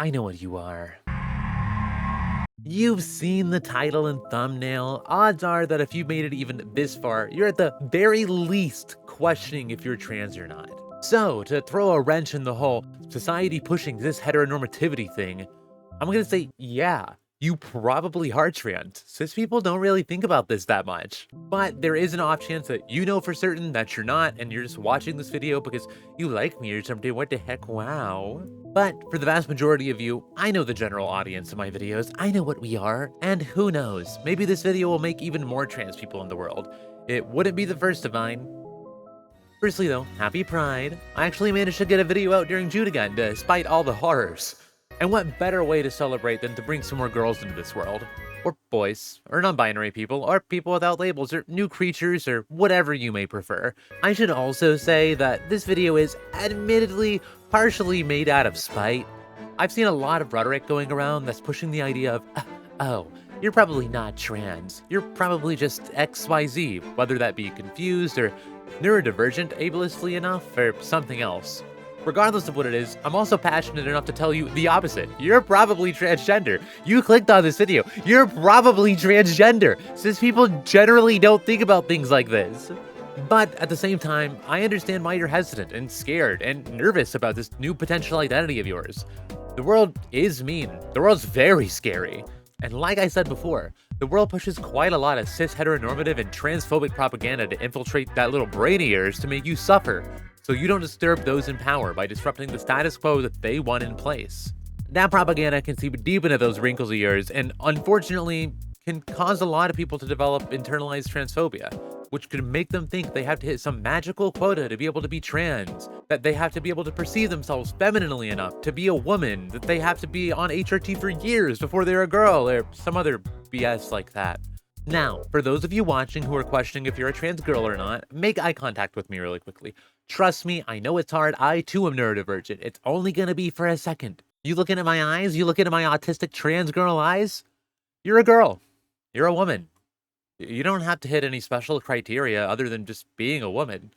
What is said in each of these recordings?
I know what you are. You've seen the title and thumbnail. Odds are that if you made it even this far, you're at the very least questioning if you're trans or not. So, to throw a wrench in the whole society pushing this heteronormativity thing, I'm gonna say, yeah, you probably are trans. Cis people don't really think about this that much. But there is an off chance that you know for certain that you're not, and you're just watching this video because you like me or something. What the heck, wow. But for the vast majority of you, I know the general audience of my videos, I know what we are, and who knows, maybe this video will make even more trans people in the world. It wouldn't be the first of mine. Firstly though, happy Pride. I actually managed to get a video out during June again, despite all the horrors. And what better way to celebrate than to bring some more girls into this world? Or boys, or non-binary people, or people without labels, or new creatures, or whatever you may prefer. I should also say that this video is admittedly partially made out of spite. I've seen a lot of rhetoric going around that's pushing the idea of, oh, you're probably not trans. You're probably just XYZ, whether that be confused or neurodivergent ableistly enough, or something else. Regardless of what it is, I'm also passionate enough to tell you the opposite. You're probably transgender. You clicked on this video. You're probably transgender. Cis people generally don't think about things like this. But at the same time, I understand why you're hesitant and scared and nervous about this new potential identity of yours. The world is mean. The world's very scary. And like I said before, the world pushes quite a lot of cis heteronormative and transphobic propaganda to infiltrate that little brain of yours to make you suffer, so you don't disturb those in power by disrupting the status quo that they want in place. That propaganda can seep deep into those wrinkles of yours and unfortunately can cause a lot of people to develop internalized transphobia, which could make them think they have to hit some magical quota to be able to be trans, that they have to be able to perceive themselves femininely enough to be a woman, that they have to be on HRT for years before they're a girl, or some other BS like that. Now, for those of you watching who are questioning if you're a trans girl or not, make eye contact with me really quickly. Trust me, I know it's hard. I too am neurodivergent. It's only gonna be for a second. You looking at my eyes? You looking at my autistic trans girl eyes? You're a girl. You're a woman. You don't have to hit any special criteria other than just being a woman.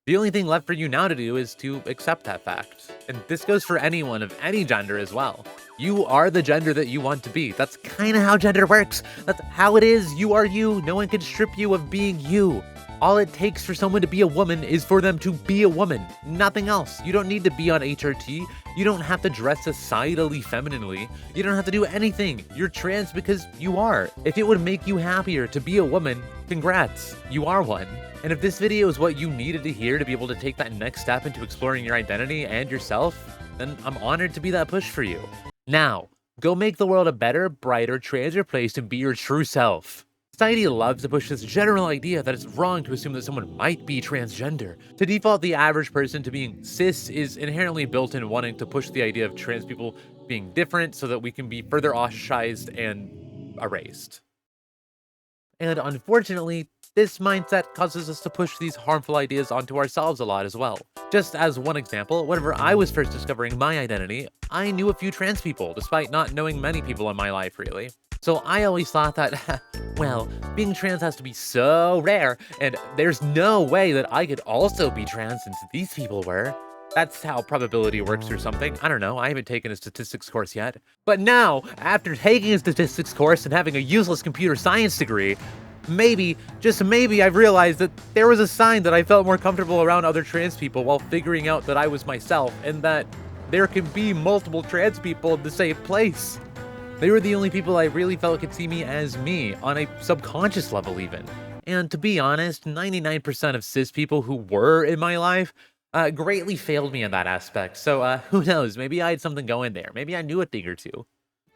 The only thing left for you now to do is to accept that fact. And this goes for anyone of any gender as well. You are the gender that you want to be. That's kind of how gender works. That's how it is. You are you. No one can strip you of being you. All it takes for someone to be a woman is for them to be a woman. Nothing else. You don't need to be on HRT. You don't have to dress societally femininely. You don't have to do anything. You're trans because you are. If it would make you happier to be a woman, congrats. You are one. And if this video is what you needed to hear to be able to take that next step into exploring your identity and yourself, then I'm honored to be that push for you. Now, go make the world a better, brighter, transer place and be your true self. Society loves to push this general idea that it's wrong to assume that someone might be transgender. To default the average person to being cis is inherently built in wanting to push the idea of trans people being different so that we can be further ostracized and erased. And unfortunately, this mindset causes us to push these harmful ideas onto ourselves a lot as well. Just as one example, whenever I was first discovering my identity, I knew a few trans people, despite not knowing many people in my life, really. So I always thought that, well, being trans has to be so rare, and there's no way that I could also be trans since these people were. That's how probability works or something. I don't know, I haven't taken a statistics course yet. But now, after taking a statistics course and having a useless computer science degree, maybe, just maybe, I've realized that there was a sign that I felt more comfortable around other trans people while figuring out that I was myself, and that there can be multiple trans people in the same place. They were the only people I really felt could see me as me, on a subconscious level even. And to be honest, 99% of cis people who were in my life greatly failed me in that aspect, so who knows, maybe I had something going there, maybe I knew a thing or two.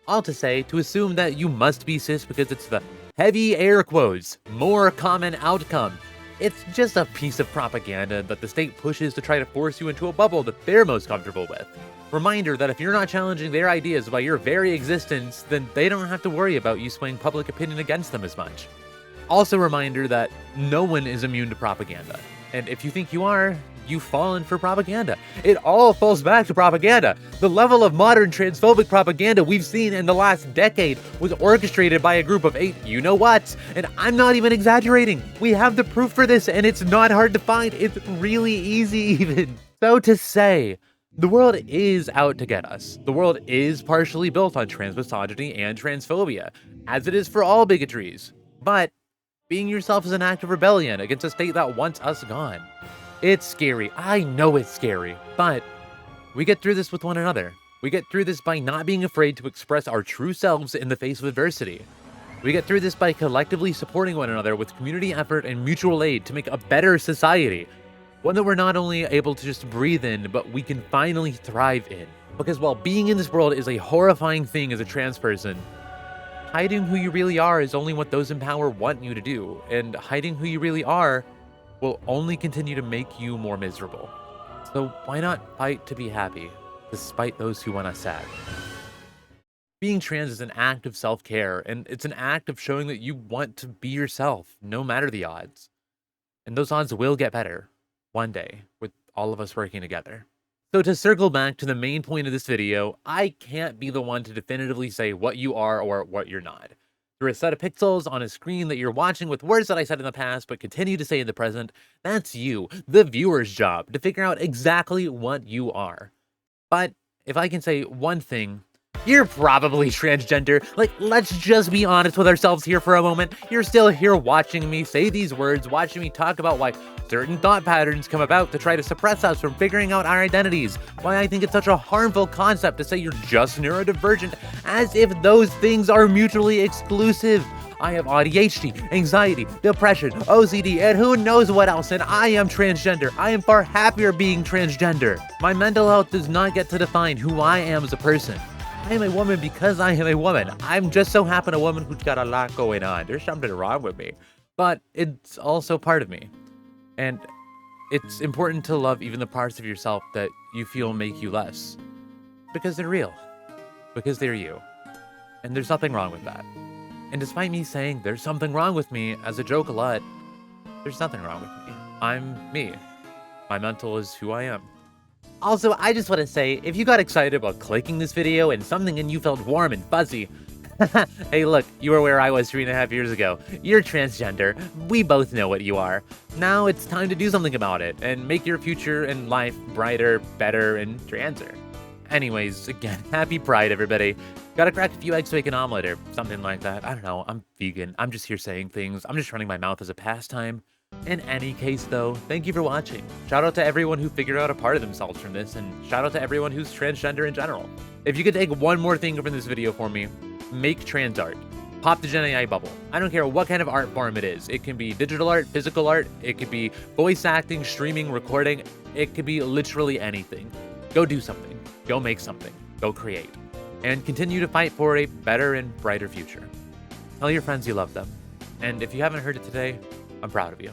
All to say, to assume that you must be cis because it's the heavy air quotes, more common outcome. It's just a piece of propaganda that the state pushes to try to force you into a bubble that they're most comfortable with. Reminder that if you're not challenging their ideas by your very existence, then they don't have to worry about you swaying public opinion against them as much. Also reminder that no one is immune to propaganda. And if you think you are, you've fallen for propaganda. It all falls back to propaganda. The level of modern transphobic propaganda we've seen in the last decade was orchestrated by a group of 8 you-know-whats, and I'm not even exaggerating. We have the proof for this, and it's not hard to find. It's really easy even. So to say, The world is out to get us. The world is partially built on trans misogyny and transphobia, as it is for all bigotries. But being yourself is an act of rebellion against a state that wants us gone. It's scary. I know it's scary, but we get through this with one another. We get through this by not being afraid to express our true selves in the face of adversity. We get through this by collectively supporting one another with community effort and mutual aid to make a better society. One that we're not only able to just breathe in, but we can finally thrive in. Because while being in this world is a horrifying thing as a trans person, hiding who you really are is only what those in power want you to do, and hiding who you really are will only continue to make you more miserable. So why not fight to be happy, despite those who want us sad? Being trans is an act of self-care, and it's an act of showing that you want to be yourself, no matter the odds. And those odds will get better, one day, with all of us working together. So to circle back to the main point of this video, I can't be the one to definitively say what you are or what you're not. Through a set of pixels on a screen that you're watching with words that I said in the past but continue to say in the present, that's you, the viewer's job, to figure out exactly what you are. But if I can say one thing, you're probably transgender. Like, let's just be honest with ourselves here for a moment. You're still here watching me say these words, watching me talk about why certain thought patterns come about to try to suppress us from figuring out our identities. Why I think it's such a harmful concept to say you're just neurodivergent, as if those things are mutually exclusive. I have ADHD, anxiety, depression, OCD, and who knows what else, and I am transgender. I am far happier being transgender. My mental health does not get to define who I am as a person. I am a woman because I am a woman. I'm just so happen a woman who's got a lot going on. There's something wrong with me. But it's also part of me. And it's important to love even the parts of yourself that you feel make you less. Because they're real. Because they're you. And there's nothing wrong with that. And despite me saying there's something wrong with me as a joke a lot, there's nothing wrong with me. I'm me. My mental is who I am. Also, I just want to say, if you got excited about clicking this video and something in you felt warm and fuzzy, hey look, you were where I was 3.5 years ago. You're transgender. We both know what you are. Now it's time to do something about it and make your future and life brighter, better, and transer. Anyways, again, happy Pride, everybody. Gotta crack a few eggs to make an omelet or something like that. I don't know, I'm vegan. I'm just here saying things. I'm just running my mouth as a pastime. In any case, though, thank you for watching. Shout out to everyone who figured out a part of themselves from this, and shout out to everyone who's transgender in general. If you could take one more thing from this video for me, make trans art. Pop the Gen AI bubble. I don't care what kind of art form it is. It can be digital art, physical art, it could be voice acting, streaming, recording. It could be literally anything. Go do something. Go make something. Go create. And continue to fight for a better and brighter future. Tell your friends you love them. And if you haven't heard it today, I'm proud of you.